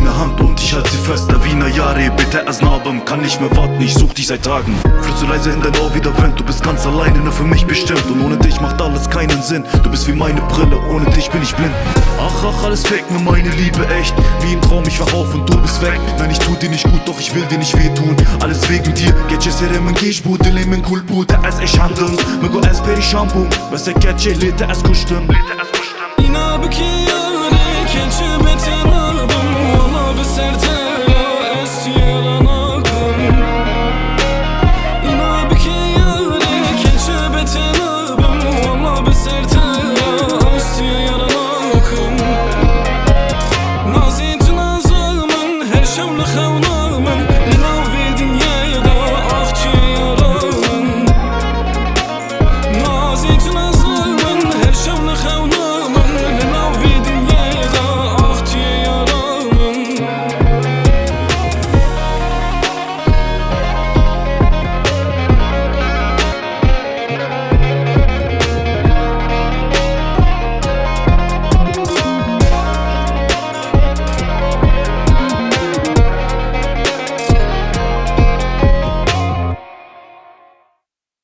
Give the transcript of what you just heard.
meine Hand und ich halte sie fest. Davina Jahre, bitte erst Narben, kann nicht mehr warten, ich such dich seit Tagen. Flüstst du leise in dein Ohr wie der Wind, du bist ganz alleine, nur für mich bestimmt. Und ohne dich macht alles keinen Sinn, du bist wie meine Brille, ohne dich bin ich blind. Ach, alles fake, nur meine Liebe echt. Wie im Traum, ich wach auf und du bist weg. Nein, ich tu dir nicht gut, doch ich will dir nicht wehtun. Alles wegen dir, gece serimin geç bu dilimin kulpu te ez eşandım. Mego ez perişan bum, ve se gece lite ez kuştum. İna büküyor, keçi betena